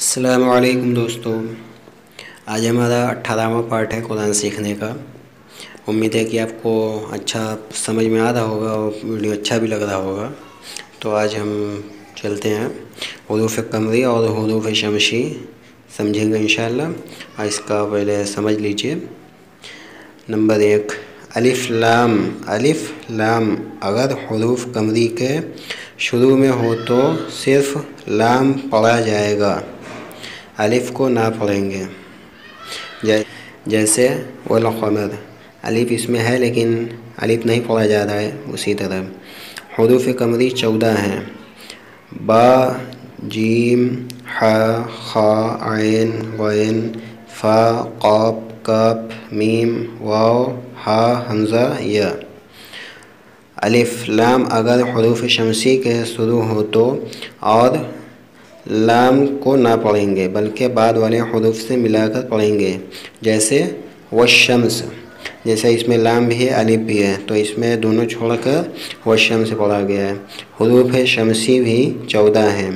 السلام علیکم دوستو، آج ہمارا 18واں پارٹ ہے قرآن سیکھنے کا۔ امید ہے کہ آپ کو اچھا سمجھ میں آ رہا ہوگا اور ویڈیو اچھا بھی لگ رہا ہوگا۔ تو آج ہم چلتے ہیں حروف قمری اور حروف شمسی سمجھیں گے انشاءاللہ۔ اس کا پہلے سمجھ لیجئے۔ نمبر 1 الف لام اگر حروف قمری کے شروع میں ہو تو صرف لام پڑھا جائے گا، الف کو نہ پڑھیں گے۔ جیسے والقمر، الف اس میں ہے لیکن الف نہیں پڑھا جا رہا ہے۔ اسی طرح حروف قمری 14 ہیں: با، جیم، ح، خ، عین، غین، فا، قاف، کاف، میم، واو، ہا، حمزہ، یا۔ الف لام اگر حروف شمسی کے شروع ہو تو اور لام کو نہ پڑھیں گے بلکہ بعد والے حروف سے ملا کر پڑھیں گے، جیسے والشمس، جیسے اس میں لام بھی ہے الف بھی ہے تو اس میں دونوں چھوڑ کر والشمس پڑھا گیا ہے۔ حروف شمسی بھی 14 ہیں: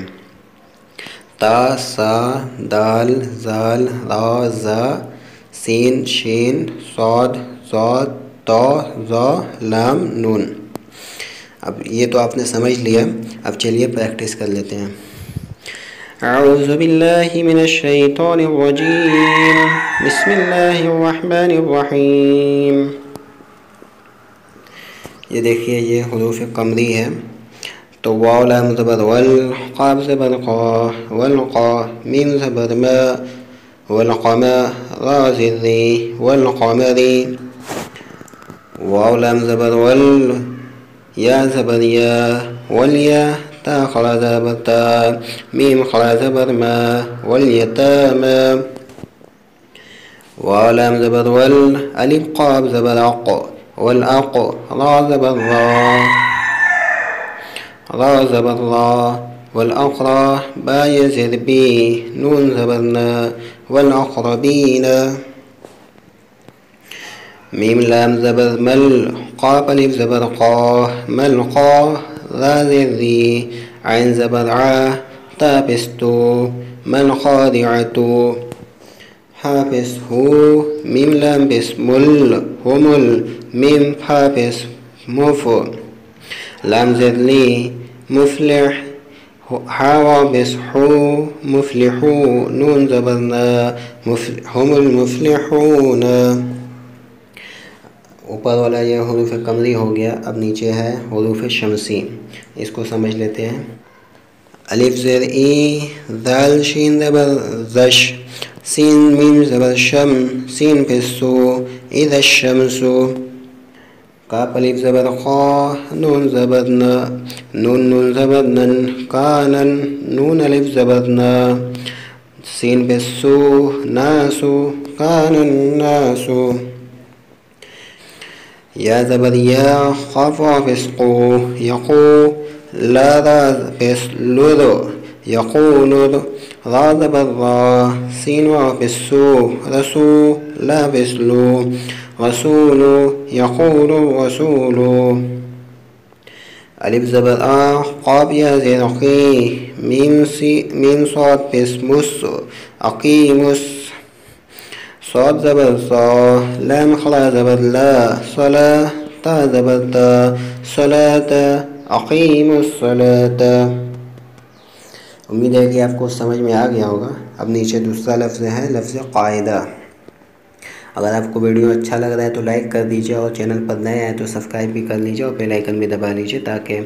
تا، سا، دال، زال، را، زا، سین، شین، صاد، ضاد، طا، ظا، لام، نون۔ اب یہ تو آپ نے سمجھ لیا، اب چلیے پریکٹس کر لیتے ہیں۔ اعوذ باللہ من الشیطان الرجیم، بسم اللہ الرحمن الرحیم۔ یہ دیکھیے یہ حروف قمری ہے تو واو لام زبر ول، قاف زبر قا، والقا، میم زبر ما، والقما، را زر ری، والقمری، واو لام زبر ول، یا زبر یا، والیا، تا خلا زبر تا، میم خلا زبر ما، والیتاما، واو لام زبر ول، الف قاف زبر اق، والاق، را زبر را، را زبر را، والاقرا، با زر بی، نون زبر نا، والاقربین، میم لام زبر مل، قاف الف زبر قا، ملقا، را زر ری، عین زبر ع، تا پستو، ملقادعتو، حافظ ہو، میم لام بسمل، همل، میم حافظ مف، لام زر لی، مفلح، حاوا بسحو، مفلحو، نون زبرنا، هم المفلحون۔ اوپر والا یہ حروف قمری ہو گیا، اب نیچے ہے حروف شمسی، اس کو سمجھ لیتے ہیں۔ الف زر ای، دال شین زبر زش، سین میم زبر شم، سین پسو، اذا الشمس، کاف الف زبر خا، نون زبر نا، نون زبر نن، کانن، نون الف زبر نا، سین پسو، ناسو، کان الناسو، یا زبر یا، خاف فسقو، یقو، لا را پسلر، یقولر، را زبر را، سین وافسو، رسو، لا پسلو، رسولو، یقول الرسولو، الف زبر آ، قاف یا زیر قی، میم صاد پسمس، اقیمس، صاد زبر صا، لام خلا زبر لا، صلا، تا زبر تا، صلاة، اقیم الصلاة۔ امید ہے کہ آپ کو سمجھ میں آ گیا ہوگا۔ اب نیچے دوسرا لفظ ہے لفظ قاعدہ۔ اگر آپ کو ویڈیو اچھا لگ رہا ہے تو لائک کر دیجئے اور چینل پر نئے ہیں تو سبسکرائب بھی کر لیجئے اور بیل آئیکن بھی دبا لیجئے تاکہ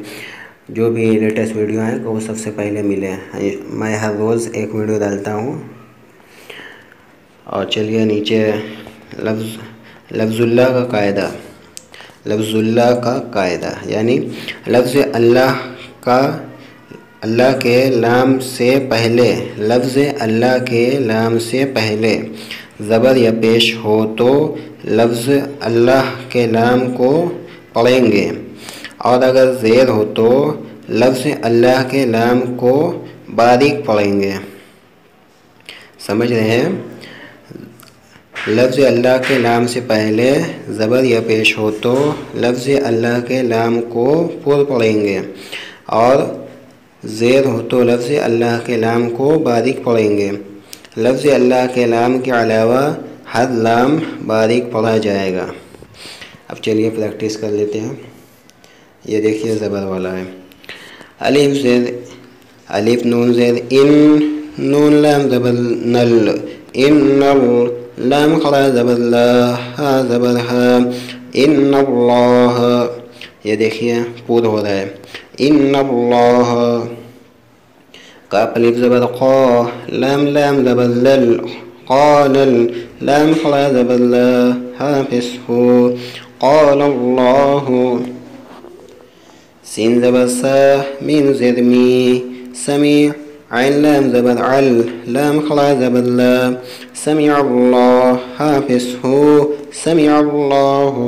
جو بھی لیٹسٹ ویڈیو آئیں وہ سب سے پہلے ملے۔ میں ہر روز ایک ویڈیو ڈالتا ہوں۔ اور چلیے نیچے لفظ اللہ کا قاعدہ۔ لفظ اللہ کا قاعدہ یعنی لفظ اللہ کے لام سے پہلے، لفظ اللہ کے لام سے پہلے زبر یا پیش ہو تو لفظ اللہ کے لام کو پڑھیں گے، اور اگر زیر ہو تو لفظ اللہ کے لام کو باریک پڑھیں گے۔ سمجھ رہے ہیں؟ لفظ اللہ کے لام سے پہلے زبر یا پیش ہو تو لفظ اللہ کے لام کو پر پڑھیں گے، اور زیر ہو تو لفظ اللہ کے لام کو باریک پڑھیں گے. لفظ اللہ کے لام کے علاوہ ہر لام باریک پڑھا جائے گا. اب چلیے پریکٹس کر لیتے ہیں. یہ دیکھیے زبر والا ہے. الف زیر الف نون زیر ان، نون لام زبر نل، ان لام خلا زبر لا، ہا زبر ہا، ان اللہ. یہ دیکھیے پور ہو رہا ہے. ان اللہ. کاف الف زبر قا، لام لام زبر لل، قال لام خلا زبر لا، ہا پس ہو، قال اللہ. سین زبر سا، میم زیر می، سمیع، عین لام زبر عل، لام خلا زبر لا، سمع اللہ، ہا پس ہو، سمع اللہ.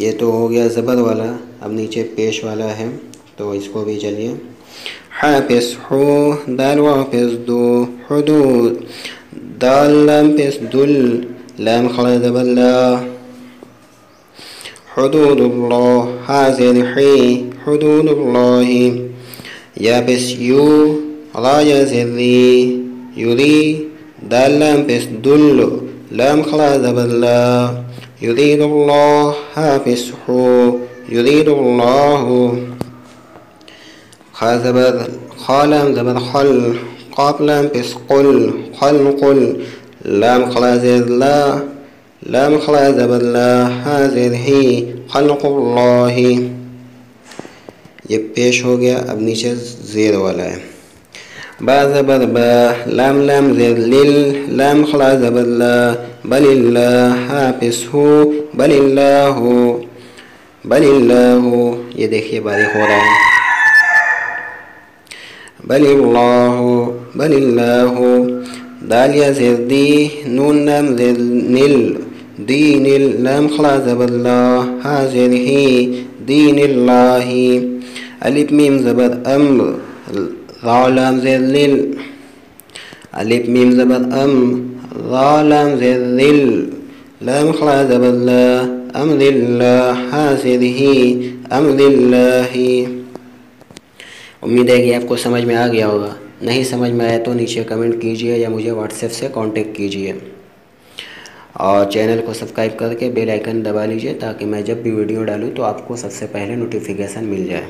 یہ تو ہو گیا زبر والا. اب نیچے پیش والا ہے تو اس کو بھی چلیے. حافظ ہو، دال واپس دو، حدود، دال لام پس دل، لام خلا زبر لا، حدود اللہ، حاضر حی، حدود اللہ. یا پس یو، راجا زری، یری، دال لام پس دل، لام خلا زبر لا، یرید اللہ، حافظ ہو، یرید اللہ. خا زبر خا لام زبر خل، قاف لام پس قل، خلق، لام خلا زبر لا، لام خلا زبر لا، حاضر ہی، خلق اللہ. یہ پیش ہو گیا. اب نیچے زیر والا ہے. با زبر با، لام لام زیر لل، لام خلا زبر لا، بل اللہ، حافظ ہو، بل اللہ، بل اللہ. یہ دیکھیے باریک ہو رہا ہے. بل اللہ، بل اللہ. دال یا زیر دی، نون لام زیر نل، دین، لام خلا زبر لا، حاضر ہی، دین اللہ. الف میم زبر ام، را لام زیر لل، الف میم زبر ام، را لام زیر لل، لام خلا زبر لا، امر اللہ، حاضر ہی، امر اللہ. امید ہے کہ آپ کو سمجھ میں آ گیا ہوگا. نہیں سمجھ میں آیا تو نیچے کمنٹ کیجئے یا مجھے واٹس ایپ سے کانٹیکٹ کیجئے. اور چینل کو سبسکرائب کر کے بیل آئیکن دبا لیجئے تاکہ میں جب بھی ویڈیو ڈالوں تو آپ کو سب سے پہلے نوٹیفیکیشن مل جائے.